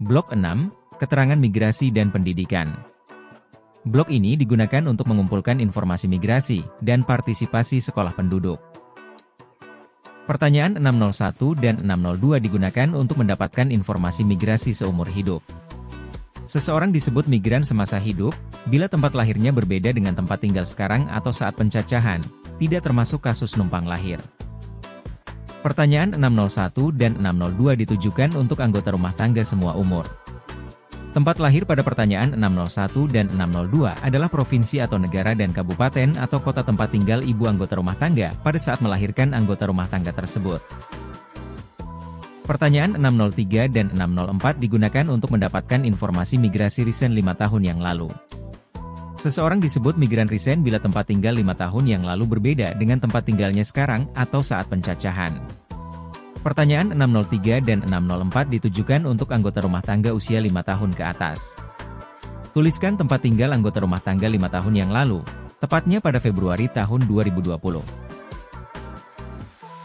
Blok 6, Keterangan Migrasi dan Pendidikan. Blok ini digunakan untuk mengumpulkan informasi migrasi dan partisipasi sekolah penduduk. Pertanyaan 601 dan 602 digunakan untuk mendapatkan informasi migrasi seumur hidup. Seseorang disebut migran semasa hidup, bila tempat lahirnya berbeda dengan tempat tinggal sekarang atau saat pencacahan, tidak termasuk kasus numpang lahir. Pertanyaan 601 dan 602 ditujukan untuk anggota rumah tangga semua umur. Tempat lahir pada pertanyaan 601 dan 602 adalah provinsi atau negara dan kabupaten atau kota tempat tinggal ibu anggota rumah tangga pada saat melahirkan anggota rumah tangga tersebut. Pertanyaan 603 dan 604 digunakan untuk mendapatkan informasi migrasi resen 5 tahun yang lalu. Seseorang disebut migran resen bila tempat tinggal 5 tahun yang lalu berbeda dengan tempat tinggalnya sekarang atau saat pencacahan. Pertanyaan 603 dan 604 ditujukan untuk anggota rumah tangga usia 5 tahun ke atas. Tuliskan tempat tinggal anggota rumah tangga 5 tahun yang lalu, tepatnya pada Februari tahun 2020.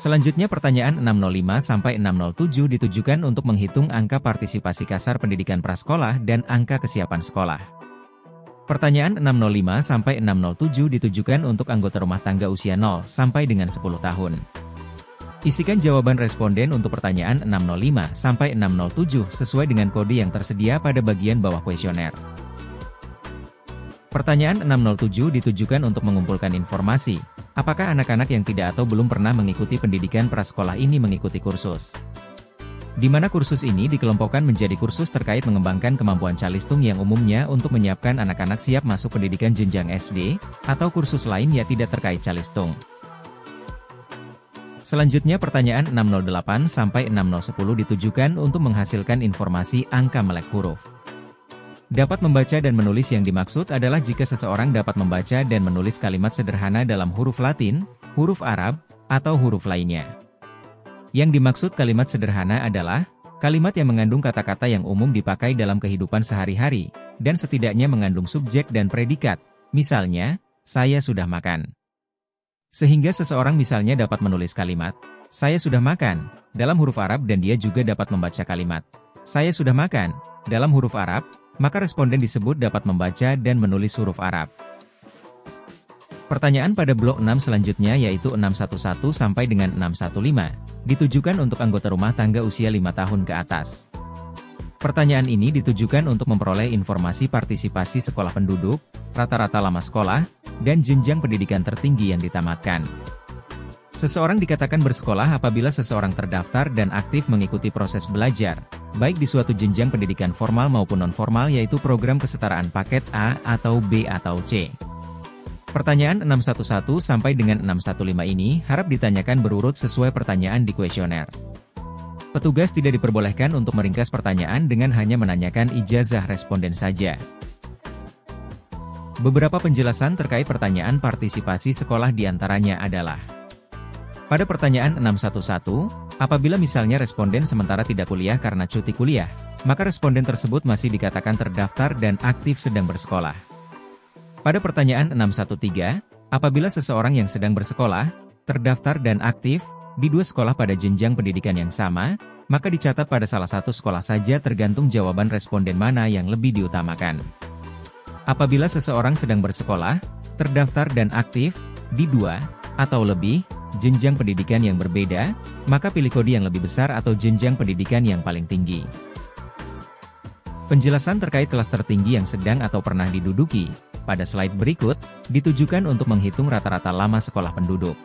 Selanjutnya pertanyaan 605 sampai 607 ditujukan untuk menghitung angka partisipasi kasar pendidikan prasekolah dan angka kesiapan sekolah. Pertanyaan 605 sampai 607 ditujukan untuk anggota rumah tangga usia 0 sampai dengan 10 tahun. Isikan jawaban responden untuk pertanyaan 605 sampai 607 sesuai dengan kode yang tersedia pada bagian bawah kuesioner. Pertanyaan 607 ditujukan untuk mengumpulkan informasi, apakah anak-anak yang tidak atau belum pernah mengikuti pendidikan prasekolah ini mengikuti kursus. Di mana kursus ini dikelompokkan menjadi kursus terkait mengembangkan kemampuan calistung yang umumnya untuk menyiapkan anak-anak siap masuk pendidikan jenjang SD, atau kursus lain yang tidak terkait calistung. Selanjutnya pertanyaan 608 sampai 610 ditujukan untuk menghasilkan informasi angka melek huruf. Dapat membaca dan menulis yang dimaksud adalah jika seseorang dapat membaca dan menulis kalimat sederhana dalam huruf Latin, huruf Arab, atau huruf lainnya. Yang dimaksud kalimat sederhana adalah kalimat yang mengandung kata-kata yang umum dipakai dalam kehidupan sehari-hari, dan setidaknya mengandung subjek dan predikat, misalnya, saya sudah makan. Sehingga seseorang misalnya dapat menulis kalimat, saya sudah makan, dalam huruf Arab dan dia juga dapat membaca kalimat, saya sudah makan, dalam huruf Arab, maka responden disebut dapat membaca dan menulis huruf Arab. Pertanyaan pada blok 6 selanjutnya yaitu 611 sampai dengan 615, ditujukan untuk anggota rumah tangga usia 5 tahun ke atas. Pertanyaan ini ditujukan untuk memperoleh informasi partisipasi sekolah penduduk, rata-rata lama sekolah, dan jenjang pendidikan tertinggi yang ditamatkan. Seseorang dikatakan bersekolah apabila seseorang terdaftar dan aktif mengikuti proses belajar, baik di suatu jenjang pendidikan formal maupun non-formal yaitu program kesetaraan paket A atau B atau C. Pertanyaan 611 sampai dengan 615 ini harap ditanyakan berurut sesuai pertanyaan di kuesioner. Petugas tidak diperbolehkan untuk meringkas pertanyaan dengan hanya menanyakan ijazah responden saja. Beberapa penjelasan terkait pertanyaan partisipasi sekolah diantaranya adalah: pada pertanyaan 611, apabila misalnya responden sementara tidak kuliah karena cuti kuliah, maka responden tersebut masih dikatakan terdaftar dan aktif sedang bersekolah. Pada pertanyaan 613, apabila seseorang yang sedang bersekolah, terdaftar dan aktif, di dua sekolah pada jenjang pendidikan yang sama, maka dicatat pada salah satu sekolah saja tergantung jawaban responden mana yang lebih diutamakan. Apabila seseorang sedang bersekolah, terdaftar dan aktif, di dua, atau lebih, jenjang pendidikan yang berbeda, maka pilih kode yang lebih besar atau jenjang pendidikan yang paling tinggi. Penjelasan terkait kelas tertinggi yang sedang atau pernah diduduki, pada slide berikut, ditujukan untuk menghitung rata-rata lama sekolah penduduk.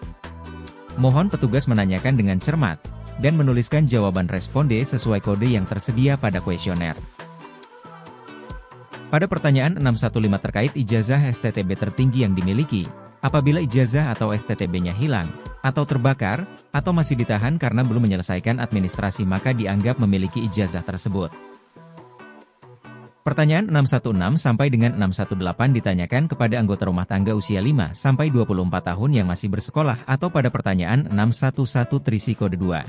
Mohon petugas menanyakan dengan cermat, dan menuliskan jawaban responde sesuai kode yang tersedia pada kuesioner. Pada pertanyaan 615 terkait ijazah STTB tertinggi yang dimiliki, apabila ijazah atau STTB-nya hilang, atau terbakar, atau masih ditahan karena belum menyelesaikan administrasi maka dianggap memiliki ijazah tersebut. Pertanyaan 616 sampai dengan 618 ditanyakan kepada anggota rumah tangga usia 5 sampai 24 tahun yang masih bersekolah atau pada pertanyaan 611 terisi kode 2.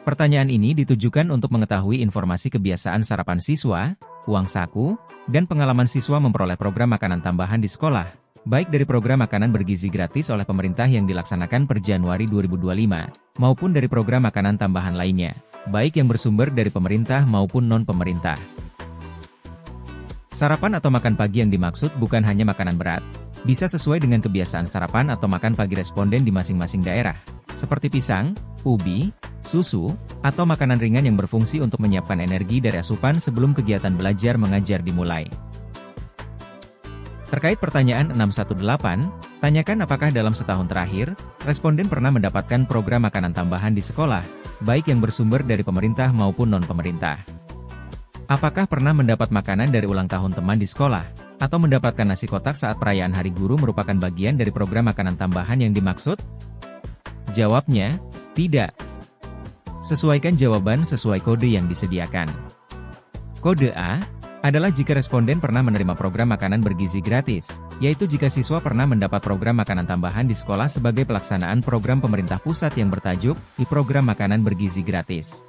Pertanyaan ini ditujukan untuk mengetahui informasi kebiasaan sarapan siswa, uang saku, dan pengalaman siswa memperoleh program makanan tambahan di sekolah, baik dari program makanan bergizi gratis oleh pemerintah yang dilaksanakan per Januari 2025, maupun dari program makanan tambahan lainnya, baik yang bersumber dari pemerintah maupun non-pemerintah. Sarapan atau makan pagi yang dimaksud bukan hanya makanan berat, bisa sesuai dengan kebiasaan sarapan atau makan pagi responden di masing-masing daerah, seperti pisang, ubi, susu, atau makanan ringan yang berfungsi untuk menyiapkan energi dari asupan sebelum kegiatan belajar mengajar dimulai. Terkait pertanyaan 618, tanyakan apakah dalam setahun terakhir, responden pernah mendapatkan program makanan tambahan di sekolah, baik yang bersumber dari pemerintah maupun non-pemerintah. Apakah pernah mendapat makanan dari ulang tahun teman di sekolah, atau mendapatkan nasi kotak saat perayaan Hari Guru merupakan bagian dari program makanan tambahan yang dimaksud? Jawabnya, tidak. Sesuaikan jawaban sesuai kode yang disediakan. Kode A adalah jika responden pernah menerima program makanan bergizi gratis, yaitu jika siswa pernah mendapat program makanan tambahan di sekolah sebagai pelaksanaan program pemerintah pusat yang bertajuk Program Makanan Bergizi Gratis.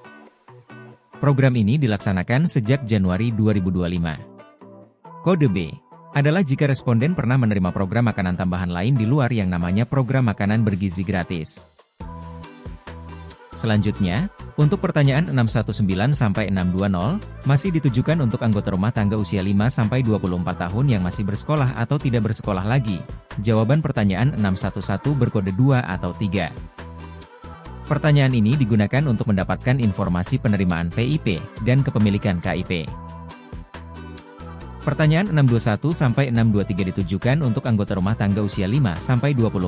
Program ini dilaksanakan sejak Januari 2025. Kode B adalah jika responden pernah menerima program makanan tambahan lain di luar yang namanya program makanan bergizi gratis. Selanjutnya, untuk pertanyaan 619-620, masih ditujukan untuk anggota rumah tangga usia 5-24 tahun yang masih bersekolah atau tidak bersekolah lagi. Jawaban pertanyaan 611 berkode 2 atau 3. Pertanyaan ini digunakan untuk mendapatkan informasi penerimaan PIP dan kepemilikan KIP. Pertanyaan 621-623 ditujukan untuk anggota rumah tangga usia 5-24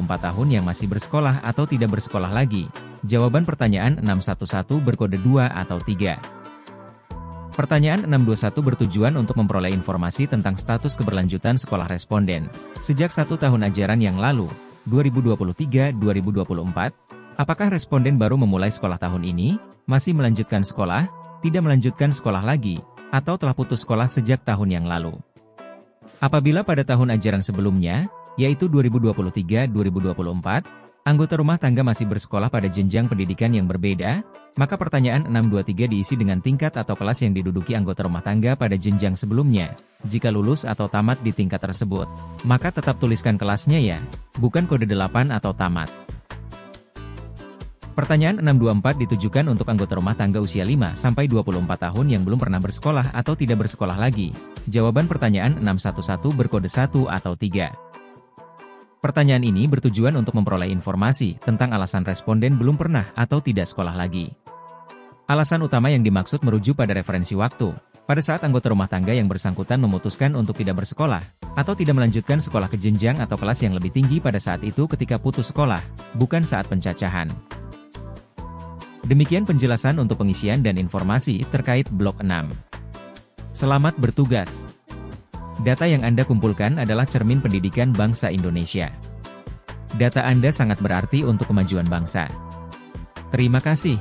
tahun yang masih bersekolah atau tidak bersekolah lagi. Jawaban pertanyaan 611 berkode 2 atau 3. Pertanyaan 621 bertujuan untuk memperoleh informasi tentang status keberlanjutan sekolah responden. Sejak 1 tahun ajaran yang lalu, 2023-2024, apakah responden baru memulai sekolah tahun ini, masih melanjutkan sekolah, tidak melanjutkan sekolah lagi, atau telah putus sekolah sejak tahun yang lalu? Apabila pada tahun ajaran sebelumnya, yaitu 2023-2024, anggota rumah tangga masih bersekolah pada jenjang pendidikan yang berbeda, maka pertanyaan 623 diisi dengan tingkat atau kelas yang diduduki anggota rumah tangga pada jenjang sebelumnya. Jika lulus atau tamat di tingkat tersebut, maka tetap tuliskan kelasnya ya, bukan kode 8 atau tamat. Pertanyaan 624 ditujukan untuk anggota rumah tangga usia 5-24 tahun yang belum pernah bersekolah atau tidak bersekolah lagi. Jawaban pertanyaan 611 berkode 1 atau 3. Pertanyaan ini bertujuan untuk memperoleh informasi tentang alasan responden belum pernah atau tidak sekolah lagi. Alasan utama yang dimaksud merujuk pada referensi waktu, pada saat anggota rumah tangga yang bersangkutan memutuskan untuk tidak bersekolah, atau tidak melanjutkan sekolah ke jenjang atau kelas yang lebih tinggi pada saat itu ketika putus sekolah, bukan saat pencacahan. Demikian penjelasan untuk pengisian dan informasi terkait blok 6. Selamat bertugas. Data yang Anda kumpulkan adalah cermin pendidikan bangsa Indonesia. Data Anda sangat berarti untuk kemajuan bangsa. Terima kasih.